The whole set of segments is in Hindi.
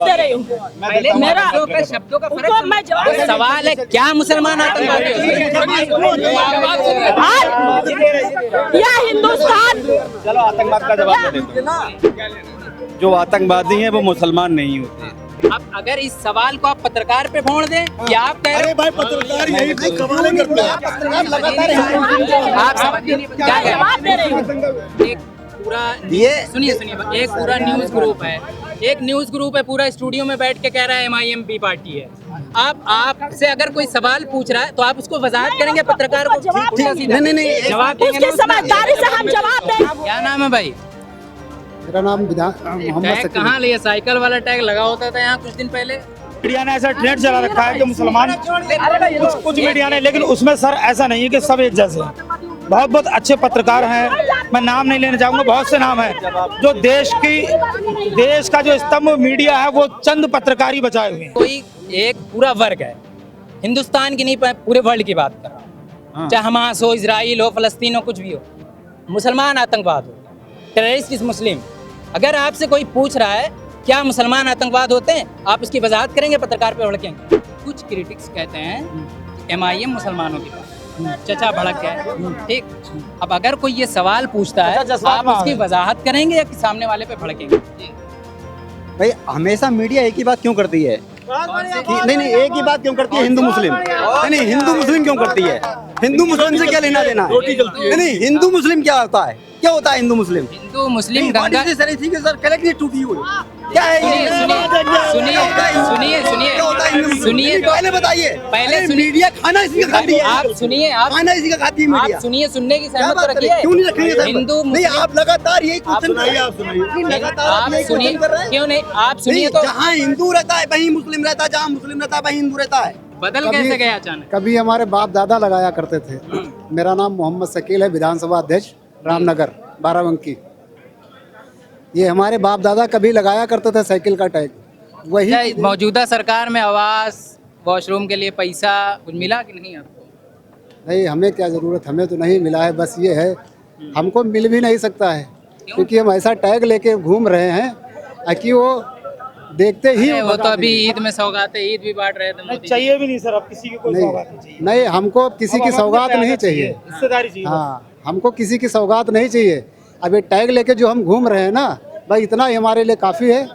दे रही हूँ। मेरा शब्दों का फर्क उनको मैं जवाब तो सवाल है, क्या मुसलमान आतंकवादी या हिंदुस्तान चलो आतंकवाद का जवाब दे देते। जो आतंकवादी हैं वो मुसलमान नहीं होते। अब अगर इस सवाल को आप पत्रकार पे फोड़ दें या आप कह रहे अरे भाई पत्रकार यही तो कमाल करते हैं। पत्रकार लगातार हो आप समझ नहीं क्या कह जवाब दे रही हूँ। रहे हैं। एक पूरा सुनिए एक पूरा न्यूज ग्रुप है, एक न्यूज ग्रुप है पूरा स्टूडियो में बैठ के कह रहा है MIM पार्टी है। आपसे अगर कोई सवाल पूछ रहा है तो आप उसको वजाहत करेंगे पत्रकार को? नहीं जवाब उसकी समझदारी से हम जवाब दें। क्या नाम है भाई? मेरा नाम मोहम्मद टैग कहाँ लिया? साइकिल वाला टैग लगा होता था यहाँ कुछ दिन पहले। मीडिया ने ऐसा ट्रेंड चला रखा है कि मुसलमान कुछ मीडिया ने, लेकिन उसमें सर ऐसा नहीं है कि सब एक जैसे हैं। बहुत बहुत अच्छे पत्रकार हैं, मैं नाम नहीं लेना चाहूंगा, बहुत से नाम हैं जो देश का जो स्तंभ मीडिया है वो चंद पत्रकार ही बचाए हुए हैं। कोई एक पूरा वर्ग है, हिंदुस्तान की नहीं पूरे वर्ल्ड की बात कर रहा हूँ, चाहे हमास हो, इजराइल हो, फलस्तीन हो, कुछ भी हो, मुसलमान आतंकवाद हो, टेररिस्ट इज मुस्लिम। अगर आपसे कोई पूछ रहा है क्या मुसलमान आतंकवाद होते हैं, आप उसकी वजाहत करेंगे? पत्रकार पे भड़केंगे? कुछ क्रिटिक्स कहते हैं MIM मुसलमानों की चचा भड़क है, ठीक। अब अगर कोई ये सवाल पूछता है आप उसकी वजाहत करेंगे या सामने वाले पे भड़केंगे? भाई हमेशा मीडिया एक ही बात क्यों करती है कि नहीं एक ही बात क्यों करती है? हिंदू मुस्लिम नहीं हिंदू मुस्लिम क्यों करती है? हिंदू मुस्लिम से क्या लेना देना है? नहीं हिंदू मुस्लिम क्या होता है? क्या होता है हिंदू मुस्लिम? हिंदू मुस्लिम गंगा सर कलेक्ट टूटी हुई क्या है ये? सुनिए पहले बताइए, पहले मीडिया खाना इसी का खाती है। आप सुनिए, आप खाना इसी का खाती है मीडिया। आप सुनिए, सुनने की सहमत बात रखिए। क्यों नहीं रखेंगे? हिंदू नहीं आप लगातार यही क्वेश्चन सुनाइए, आप सुनाइए। लगातार आप यही सुनिए, क्वेश्चन कर रहे हैं। क्यों नहीं? आप सुनिए तो जहाँ हिंदू रहता है वहीं मुस्लिम रहता है, जहाँ मुस्लिम रहता है वहीं हिंदू रहता है। बदल कैसे गया अचानक? कभी हमारे बाप दादा लगाया करते थे। मेरा नाम मोहम्मद शकील है, विधानसभा अध्यक्ष रामनगर बाराबंकी। ये हमारे बाप दादा कभी लगाया करते थे साइकिल का टैग। वही मौजूदा सरकार में आवास, वॉशरूम के लिए पैसा कुछ मिला कि नहीं आपको? नहीं, हमें क्या जरूरत, हमें तो नहीं मिला है। बस ये है हमको मिल भी नहीं सकता है क्योंकि हम ऐसा टैग लेके घूम रहे हैं कि वो देखते ही वो तो अभी ईद में सौगातें ईद भी बांट रहे थे मोदी जी। चाहिए भी नहीं सर, अब किसी की कोई सौगात नहीं चाहिए। नहीं, हमको किसी की सौगात नहीं चाहिए, हिस्सेदारी चाहिए। हाँ, हमको किसी की सौगात नहीं चाहिए। अब ये टैग लेके जो हम घूम रहे हैं ना भाई, इतना ही हमारे लिए काफी है।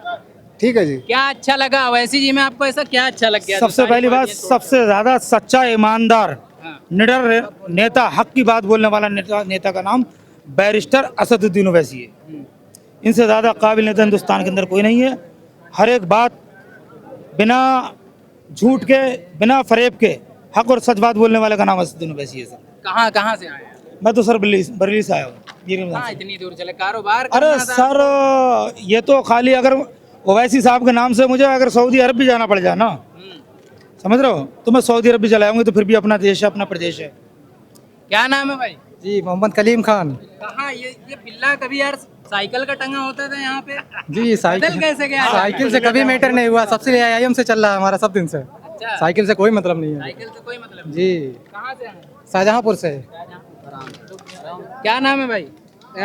ठीक है जी। क्या अच्छा लगा अवैसी जी में आपको? ऐसा क्या अच्छा लग गया? सबसे पहली बात, सबसे ज्यादा सच्चा, ईमानदार, निडर नेता, हक की बात बोलने वाला नेता का नाम बैरिस्टर असदुद्दीन ओवैसी है। इनसे ज्यादा काबिल नेता हिंदुस्तान के अंदर कोई नहीं है। हर एक बात बिना झूठ के, बिना फरेब के हक और सच बात बोलने वाले का नाम असदुद्दीन ओवैसी है सर। कहाँ से आए हैं? मैं तो सर बरेली से आया हूँ। कहाँ इतनी दूर चले? कारोबार अरे करना था? सर ये तो खाली अगर ओवैसी साहब के नाम से मुझे अगर सऊदी अरब भी जाना पड़ जाए ना, समझ रहे हो, तो मैं सऊदी अरब भी चला आऊंगी, तो फिर भी अपना देश है, अपना प्रदेश है। क्या नाम है भाई? जी मोहम्मद कलीम खान। कहाँ ये बिल्ला कभी यार साइकिल का टंगा होता था यहाँ पे? जी बदल कैसे गया? साइकिल से कभी मैटर नहीं हुआ, सबसे IIM से चल रहा है हमारा सब दिन से। अच्छा, साइकिल से कोई मतलब नहीं है। साइकिल से कोई मतलब नहीं। जी कहाँ से आए? शाहजहाँपुर से। क्या नाम है भाई?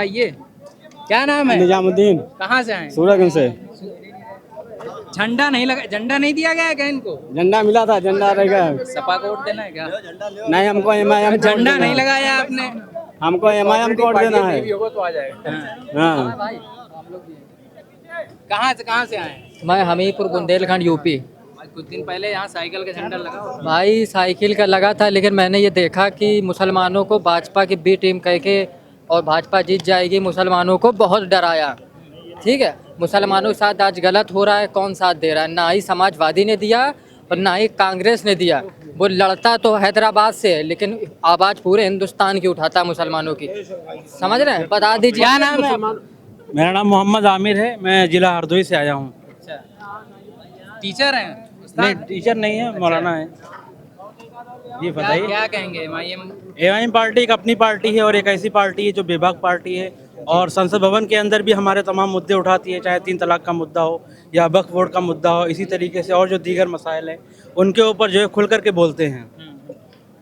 ये क्या नाम है? निजामुद्दीन। कहाँ से आए? सूरजगंज से। झंडा नहीं लगा, झंडा नहीं दिया गया है क्या इनको? झंडा मिला था, झंडा रह गया। सपा को वोट देना है क्या? नहीं हमको MIM झंडा नहीं लगाया आपने? हमको MIM को वोट देना है। तो आ जाएगा। हाँ। कहाँ से आए? मैं हमीरपुर बुंदेलखंड यूपी। कुछ दिन पहले यहाँ साइकिल का झंडा लगा हुआ। भाई साइकिल का लगा था, लेकिन मैंने ये देखा कि मुसलमानों को भाजपा की बी टीम कह के और भाजपा जीत जाएगी, मुसलमानों को बहुत डराया। ठीक है, मुसलमानों के साथ आज गलत हो रहा है। कौन साथ दे रहा है? ना ही समाजवादी ने दिया और ना ही कांग्रेस ने दिया। वो लड़ता तो हैदराबाद से है, लेकिन आवाज़ पूरे हिंदुस्तान की उठाता मुसलमानों की। समझ रहे हैं? बता दीजिए। क्या नाम है? मेरा नाम मोहम्मद आमिर है, मैं जिला हरदोई से आया हूँ। टीचर हैं? नहीं टीचर नहीं है, मौलाना है। ये बताइए क्या कहेंगे? MIM पार्टी एक अपनी पार्टी है और एक ऐसी पार्टी है जो बेबाक पार्टी है, और संसद भवन के अंदर भी हमारे तमाम मुद्दे उठाती है, चाहे 3 तलाक का मुद्दा हो या वक्फ बोर्ड का मुद्दा हो, इसी तरीके से और जो दीगर मसाइल हैं उनके ऊपर जो है खुल करके बोलते हैं।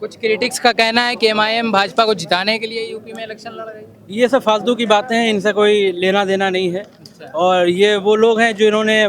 कुछ क्रिटिक्स का कहना है कि MIM भाजपा को जिताने के लिए यूपी में इलेक्शन लड़ रही है। ये सब फालतू की बातें हैं, इनसे कोई लेना देना नहीं है। और ये वो लोग हैं जो इन्होंने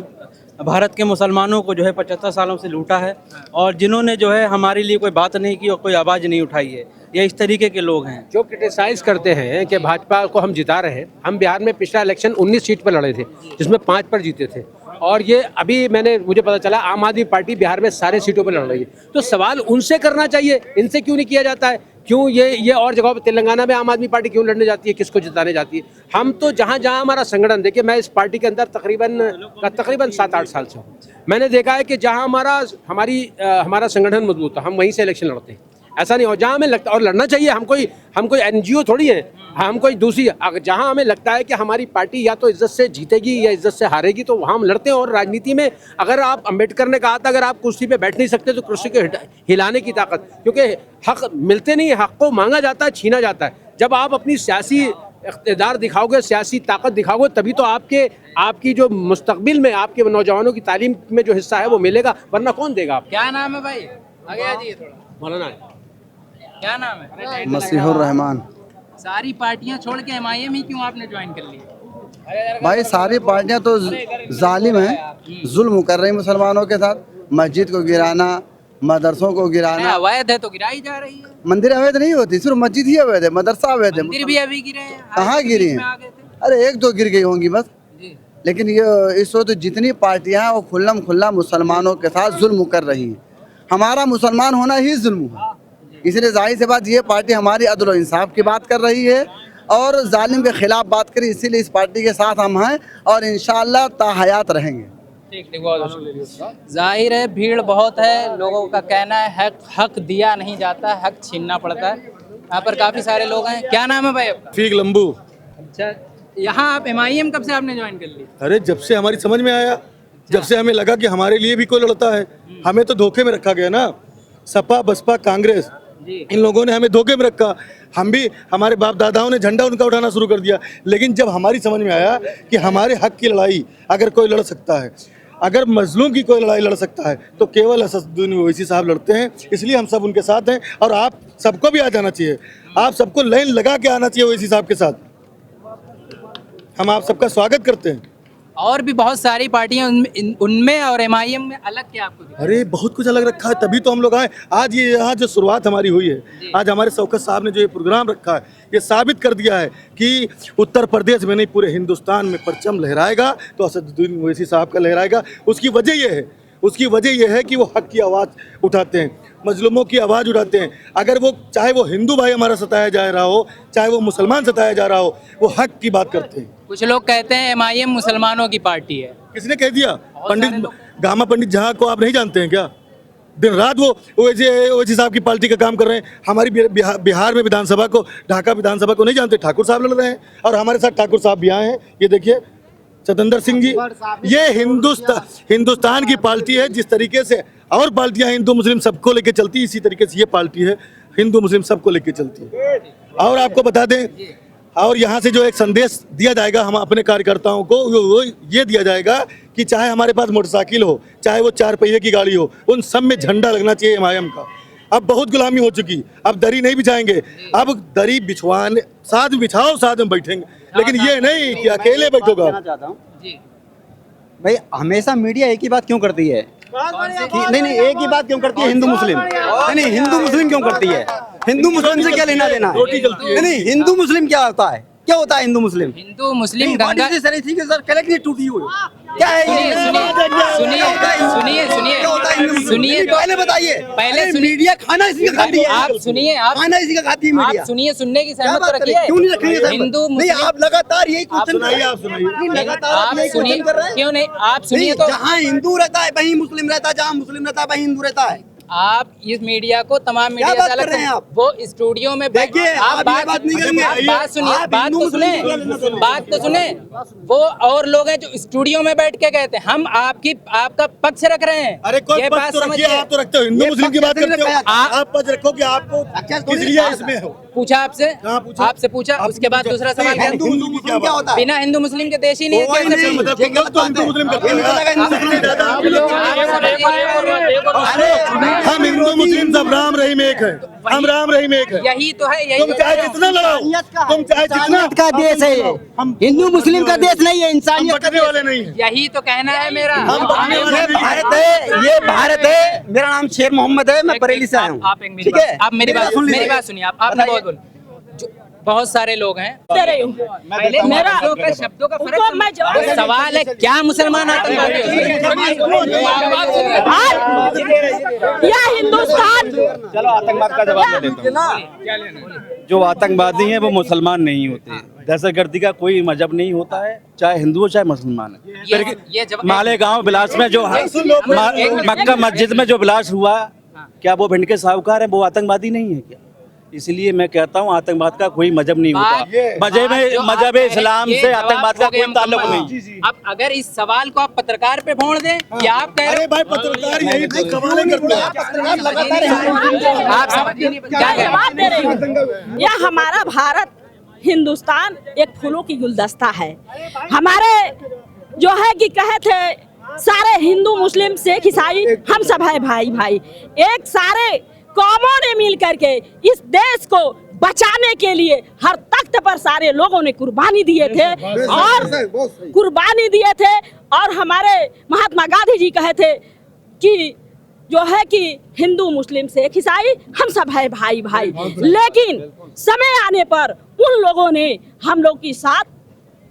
भारत के मुसलमानों को जो है 75 सालों से लूटा है, और जिन्होंने जो है हमारे लिए कोई बात नहीं की और कोई आवाज़ नहीं उठाई है, ये इस तरीके के लोग हैं जो क्रिटिसाइज करते हैं कि भाजपा को हम जिता रहे हैं। हम बिहार में पिछला इलेक्शन 19 सीट पर लड़े थे, जिसमें 5 पर जीते थे, और ये अभी मुझे पता चला आम आदमी पार्टी बिहार में सारे सीटों पर लड़ रही है। तो सवाल उनसे करना चाहिए, इनसे क्यों नहीं किया जाता है? क्यों ये और जगहों पर तेलंगाना में आम आदमी पार्टी क्यों लड़ने जाती है, किसको जिताने जाती है? हम तो जहाँ जहाँ हमारा संगठन, देखिए मैं इस पार्टी के अंदर तकरीबन 7-8 साल से हूँ। मैंने देखा है कि जहाँ हमारा संगठन मजबूत है, हम वहीं से इलेक्शन लड़ते हैं। ऐसा नहीं हो जहाँ हमें लगता, और लड़ना चाहिए, हम कोई NGO थोड़ी है, हम कोई दूसरी, जहाँ हमें लगता है कि हमारी पार्टी या तो इज्जत से जीतेगी या इज्जत से हारेगी, तो वहाँ हम लड़ते हैं। और राजनीति में अगर आप, अम्बेडकर ने कहा था, अगर आप कुर्सी पे बैठ नहीं सकते तो कुर्सी को हिलाने की ताकत, क्योंकि हक मिलते नहीं, हक को मांगा जाता है, छीना जाता है। जब आप अपनी सियासी इक़्तिदार दिखाओगे, सियासी ताकत दिखाओगे, तभी तो आपकी जो मुस्तकबिल में आपके नौजवानों की तालीम में जो हिस्सा है वो मिलेगा, वरना कौन देगा आप? क्या नाम है भाई? आगे आ जाइए थोड़ा। मौलाना क्या नाम है? मसीहुर रहमान। सारी पार्टियां छोड़ के MIM ही क्यों आपने ज्वाइन कर लिया? भाई सारी पार्टियां तो जालिम हैं, जुल्म कर रही मुसलमानों के साथ। मस्जिद को गिराना, मदरसों को गिराना। अवैध है तो गिराई जा रही है। मंदिर अवैध नहीं होती, सिर्फ मस्जिद ही अवैध है, मदरसा अवैध है। मंदिर भी अभी गिरे हैं। कहाँ गिरी हैं? अरे 1-2 गिर गई होंगी बस। लेकिन ये इस वक्त जितनी पार्टियां हैं वो खुल्लम खुल्ला मुसलमानों के साथ जुल्म कर रही हैं। हमारा मुसलमान होना ही जुल्म है, इसलिए जाहिर सी बात ये पार्टी हमारी अदल और इंसाफ की बात कर रही है और जालिम के खिलाफ बात करी, इसीलिए इस पार्टी के साथ हम हैं और इंशाअल्लाह ताहयात रहेंगे। ठीक, बहुत जाहिर है भीड़ बहुत है, लोगों का कहना है हक दिया नहीं जाता, हक छीनना पड़ता है। यहाँ पर काफ़ी सारे लोग हैं। क्या नाम है भाई आपका? फीक लंबू। अच्छा, यहाँ आप MIM कब से आपने ज्वाइन कर ली? अरे जब से हमारी समझ में आया, जब से हमें लगा कि हमारे लिए भी कोई लड़ता है। हमें तो धोखे में रखा गया ना, सपा बसपा कांग्रेस, इन लोगों ने हमें धोखे में रखा। हम भी, हमारे बाप दादाओं ने झंडा उनका उठाना शुरू कर दिया। लेकिन जब हमारी समझ में आया कि हमारे हक की लड़ाई अगर कोई लड़ सकता है, अगर मजलूम की कोई लड़ाई लड़ सकता है, तो केवल असदुद्दीन ओवैसी साहब लड़ते हैं। इसलिए हम सब उनके साथ हैं और आप सबको भी आ जाना चाहिए। आप सबको लाइन लगा के आना चाहिए ओवैसी साहब के साथ। हम आप सबका स्वागत करते हैं। और भी बहुत सारी पार्टियां, उनमें और MIM में अलग क्या आपको दिखा? अरे बहुत कुछ अलग रखा है, तभी तो हम लोग आए। आज ये यहाँ जो शुरुआत हमारी हुई है, आज हमारे शौकत साहब ने जो ये प्रोग्राम रखा है, ये साबित कर दिया है कि उत्तर प्रदेश में नहीं पूरे हिंदुस्तान में परचम लहराएगा तो असदुद्दीन ओवैसी साहब का लहराएगा। उसकी वजह यह है कि वो हक की आवाज़ उठाते हैं, मजलूमों की आवाज़ उठाते हैं। अगर वो, चाहे वो हिंदू भाई हमारा सताया जा रहा हो, चाहे वो मुसलमान सताया जा रहा हो, वो हक की बात करते हैं। कुछ लोग कहते हैं MIM मुसलमानों की पार्टी है। किसने कह दिया? पंडित गामा पंडित झा को आप नहीं जानते हैं क्या? दिन रात वो ओवैसी साहब की पार्टी का काम कर रहे हैं। हमारी बिहार में विधानसभा को, ढाका विधानसभा को नहीं जानते, ठाकुर साहब लड़ रहे हैं और हमारे साथ ठाकुर साहब भी आए हैं। ये देखिए सतेंद्र सिंह जी, ये हिंदुस्तान की पार्टी है। जिस तरीके से और पार्टियां हिंदू मुस्लिम सबको लेके चलती है, इसी तरीके से ये पार्टी है, हिंदू मुस्लिम सबको लेके चलती है। और आपको बता दें, और यहाँ से जो एक संदेश दिया जाएगा हम अपने कार्यकर्ताओं को, वो ये दिया जाएगा कि चाहे हमारे पास मोटरसाइकिल हो, चाहे वो 4 पहिए की गाड़ी हो, उन सब में झंडा लगना चाहिए MIM का। अब बहुत गुलामी हो चुकी, अब दरी नहीं बिछाएंगे। अब दरी बिछवाने, साथ में बिछाओ, साथ में बैठेंगे, लेकिन ये नहीं कि अकेले बैठोगा। भाई हमेशा मीडिया एक ही बात क्यों करती है कि नहीं एक ही बात क्यों करती है? हिंदू मुस्लिम, नहीं हिंदू मुस्लिम क्यों करती है? हिंदू मुस्लिम से क्या लेना देना है? नहीं हिंदू मुस्लिम क्या होता है? क्या होता है हिंदू मुस्लिम? हिंदू मुस्लिम गंगा सर कलेक्ट टूटी हुई क्या है ये? सुनिए तो पहले बताइए, पहले मीडिया खाना इसी का खाती है। आप सुनिए, खाना इसी का खाती है मीडिया। सुनिए, सुनने की सहमत तो रखिए। क्यों नहीं रखेंगे? हिंदू नहीं, आप लगातार यही क्वेश्चन सुनाइए, आप सुनाइए। लगातार आप सुनिए, क्यों नहीं? आप सुनिए तो। जहाँ हिंदू रहता है वहीं मुस्लिम रहता है, जहाँ मुस्लिम रहता है वहीं हिंदू रहता है। आप इस मीडिया को, तमाम मीडिया से अलग हैं। वो स्टूडियो में देखिए, आप बात नहीं करेंगे। बात सुनिए, बात तो सुने। वो और लोग हैं जो स्टूडियो में बैठ के कहते हैं, हम आपका पक्ष रख रहे हैं। अरे कोई पक्ष तो रखिए, आप तो रखते हो, हिंदू मुस्लिम की बात करते हो। आप पक्ष रखो कि आपको किस लिए इसमें हो? पूछा आपसे पूछा, उसके बाद दूसरा सवाल क्या होता है? बिना हिंदू मुस्लिम के देश ही नहीं है। हम हिंदू मुस्लिम सब राम रहीम एक है, हम राम रहीम एक है। यही तो है, यही तुम चाहे जितना लड़ाओ, तुम चाहे जितना, का देश है ये, हिंदू मुस्लिम का देश नहीं है, इंसानियत का बटने वाले नहीं है। यही तो कहना है मेरा। हम बटने वाले ये नहीं हैं। भारत है, ये भारत है। मेरा नाम शेर मोहम्मद है, मैं बरेली से आया हूँ। आप एक मेरी बात, आप मेरी बात सुनिए। आपने बहुत बोला, बहुत सारे लोग हैं। दे रही हूँ मेरा शब्दों का फर्क उनको मैं जवाब तो सवाल है, क्या मुसलमान आतंकवादी होते हैं? या हिंदुस्तान चलो आतंकवाद का जवाब मैं देता हूँ। जो आतंकवादी हैं वो मुसलमान नहीं होते। दहशतगर्दी का कोई मजहब नहीं होता है, चाहे हिंदू हो चाहे मुसलमान है। ये जब मालेगांव बिलास में जो मक्का मस्जिद में जो बिलास हुआ, क्या वो भिंड के साहूकार है? वो आतंकवादी नहीं है क्या? इसलिए मैं कहता हूँ आतंकवाद का कोई मजहब नहीं होता। मजहब इस्लाम से आतंकवाद का कोई ताल्लुक नहीं। अब अगर इस सवाल को आप पत्रकार पे फोड़ दें, क्या आप कह रहे हो? भाई पत्रकार यही तो सवाल करते हैं। आप समझिए नहीं, क्या कह रहे जवाब दे रही हूँ। यह हमारा भारत हिंदुस्तान एक फूलों की गुलदस्ता है। हमारे जो है कि कहे थे सारे हिंदू मुस्लिम सिख ईसाई हम सब है भाई भाई। एक सारे कौमों ने मिल करके इस देश को बचाने के लिए हर तख्त पर सारे लोगों ने कुर्बानी दिए थे और हमारे महात्मा गांधी जी कहे थे कि जो है कि हिंदू मुस्लिम सिख ईसाई हम सब है भाई भाई। लेकिन समय आने पर उन लोगों ने हम लोग के साथ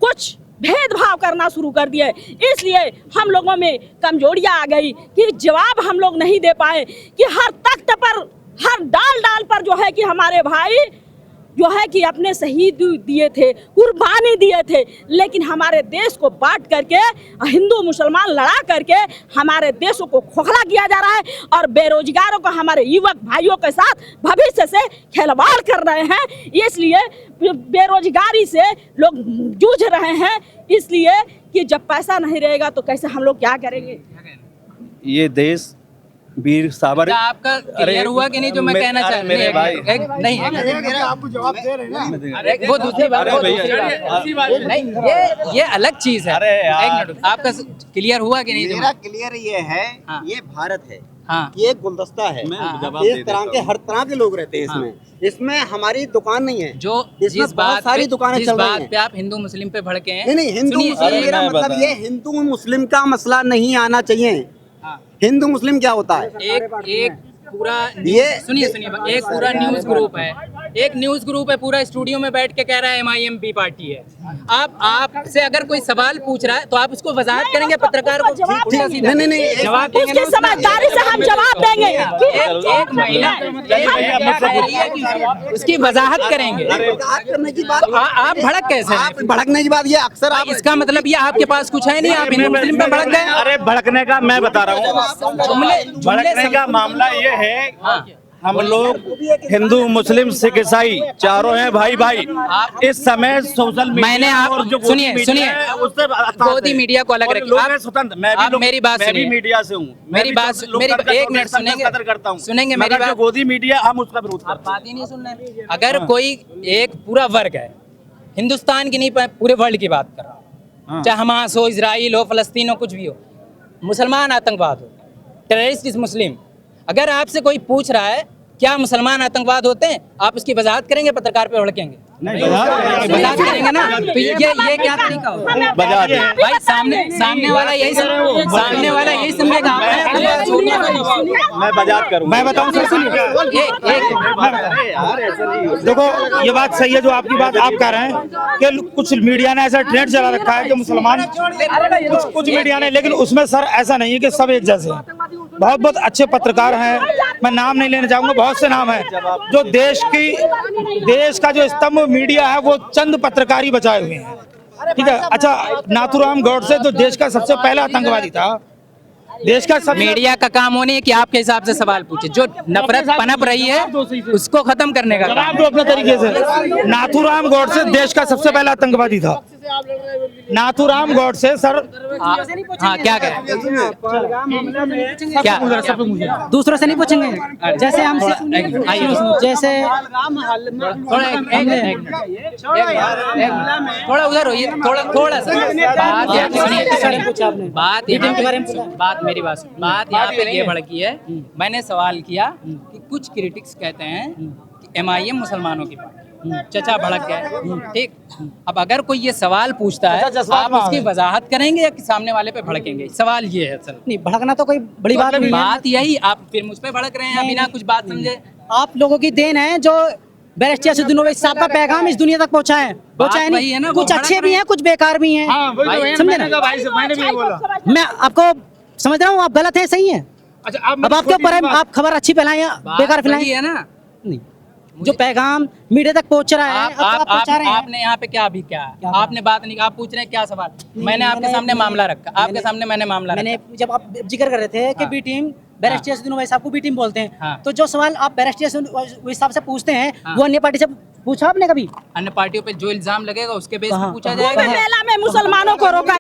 कुछ भेदभाव करना शुरू कर दिए, इसलिए हम लोगों में कमजोरियां आ गई कि जवाब हम लोग नहीं दे पाए कि हर तख्त पर हर डाल डाल पर जो है कि हमारे भाई जो है कि अपने शहीद दिए थे, कुर्बानी दिए थे। लेकिन हमारे देश को बांट करके हिंदू मुसलमान लड़ा करके हमारे देशों को खोखला किया जा रहा है और बेरोजगारों को हमारे युवक भाइयों के साथ भविष्य से खिलवाड़ कर रहे हैं। इसलिए बेरोजगारी से लोग जूझ रहे हैं, इसलिए कि जब पैसा नहीं रहेगा तो कैसे हम लोग क्या करेंगे। ये देश वीर सावर आपका क्लियर हुआ कि नहीं जो मैं कहना चाह मेरे भाई नहीं आपको जवाब दे रहे हैं ना। वो दूसरी बात नहीं, ये अलग चीज है। एक मिनट, आपका क्लियर हुआ कि नहीं? मेरा क्लियर ये है, ये भारत है, ये एक गुलदस्ता है। इस तरह के हर तरह के लोग रहते हैं इसमें। इसमें हमारी दुकान नहीं है, जो जिस बात सारी दुकानें चल रही हैं। पे आप हिंदू मुस्लिम पे भड़के हैं। नहीं, हिंदू मुस्लिम, मेरा मतलब ये हिंदू मुस्लिम का मसला नहीं आना चाहिए। हिंदू मुस्लिम क्या होता है? एक पूरा ये सुनिए एक पूरा न्यूज ग्रुप है, एक न्यूज ग्रुप है पूरा स्टूडियो में बैठ के कह रहा है MIMP पार्टी है। आपसे अगर कोई सवाल पूछ रहा है तो आप उसको वजाहत करेंगे पत्रकार को? नहीं जवाब उसकी समझदारी से हम जवाब देंगे। एक महिला उसकी वजाहत करेंगे। करने की बात, आप भड़क कैसे हैं? आप भड़कने की बात, ये अक्सर आप इसका मतलब ये आपके पास कुछ है नहीं, आप हिंदू मुस्लिम पे भड़क गए। अरे भड़कने का मैं बता रहा हूँ, भड़कने का मामला ये है, हम लोग हिंदू मुस्लिम सिख ईसाई चारों हैं भाई भाई। इस समय सोशल मीडिया, मैंने आप सुनिए गोदी मीडिया को अलग रखिए। आप स्वतंत्र, मैं भी मेरी बात मैं भी मीडिया से हूँ। मेरी बात एक मिनट सुनेंगे मेरी बात। गोदी मीडिया हम उसका विरोध करते हैं। बात ही नहीं सुन रहे। अगर कोई एक पूरा वर्ग है, हिंदुस्तान की नहीं पूरे वर्ल्ड की बात कर रहा हूँ, चाहे हमास हो, इजराइल हो, फलस्तीन हो, कुछ भी हो, मुसलमान आतंकवाद हो, टेररिस्ट इज मुस्लिम। अगर आपसे कोई पूछ रहा है क्या मुसलमान आतंकवाद होते हैं, आप उसकी वजाहत करेंगे? पत्रकार पे भड़केंगे? वजाहत करेंगे ना। तो ये क्या तरीका हो भाई? सामने वाला यही समझेगा। मैं वजाहत करूँ, मैं बताऊं सर, सुनिए। देखो ये बात सही है जो आपकी बात आप कह रहे हैं कि कुछ मीडिया ने ऐसा ट्रेंड चला रखा है कि मुसलमान, कुछ मीडिया ने, लेकिन उसमें सर ऐसा नहीं है कि सब एक जैसे हैं। बहुत अच्छे पत्रकार हैं, मैं नाम नहीं लेना चाहूंगा, बहुत से नाम हैं जो देश का जो स्तंभ मीडिया है वो चंद पत्रकार ही बचाए हुए हैं, ठीक है। अच्छा, नाथूराम गौडसे जो देश का सबसे पहला आतंकवादी था, देश का सब मीडिया का काम होने है कि आपके हिसाब से सवाल पूछे, जो नफरत पनप रही है उसको खत्म करने का काम। अपने तरीके से नाथूराम गौडसे देश का सबसे पहला आतंकवादी था। नाथूराम गॉडसे सर हाँ क्या करें क्या दूसरों से नहीं पूछेंगे जैसे हम जैसे थोड़ा उधर होइए थोड़ा सा बात यहाँ पे सुनिए बात मेरी बात सुनिए बात यहाँ पे ये भड़की है मैंने सवाल किया कि कुछ क्रिटिक्स कहते हैं कि MIM मुसलमानों की पार्टी चचा भड़क गए ठीक अब अगर कोई ये सवाल पूछता है आप उसकी वजाहत करेंगे या कि सामने वाले पे भड़केंगे सवाल ये है असल नहीं भड़कना तो कोई बड़ी बात नहीं है बात यही आप फिर मुझ पे भड़क रहे हैं बिना कुछ बात समझे आप लोगों की देन है जो बैरिस्टर असदुद्दीन ओवैसी साहब का पैगाम इस दुनिया तक पहुंचा है वही है ना, नहीं वो कुछ भड़क अच्छे रहे भी हैं कुछ बेकार भी हैं समझे ना मैं आपको समझ रहा हूँ आप गलत है सही है अब आपके ऊपर है आप खबर अच्छी फैलाएं या बेकार फैलाएं है ना नहीं जो पैगाम मीडिया तक पहुंच रहा है अब आप पहुंचा रहे हैं आपने यहाँ पे क्या अभी क्या आपने बात नहीं आप पूछ रहे हैं क्या सवाल मैंने आपके सामने मामला रखा आपके सामने मैंने मामला मैंने जब आप जिक्र कर रहे थे कि B team barrister Asaduddin Owaisi साहब को बी टीम बोलते हैं तो जो सवाल आप बैरिस्टर असदुद्दीन ओवैसी साहब से पूछते हैं वो अन्य पार्टी से पूछा आपने कभी अन्य पार्टियों पे जो इल्जाम लगेगा उसके बेस पे पूछा कुंभ जाएगा मेला में मुसलमानों को रोका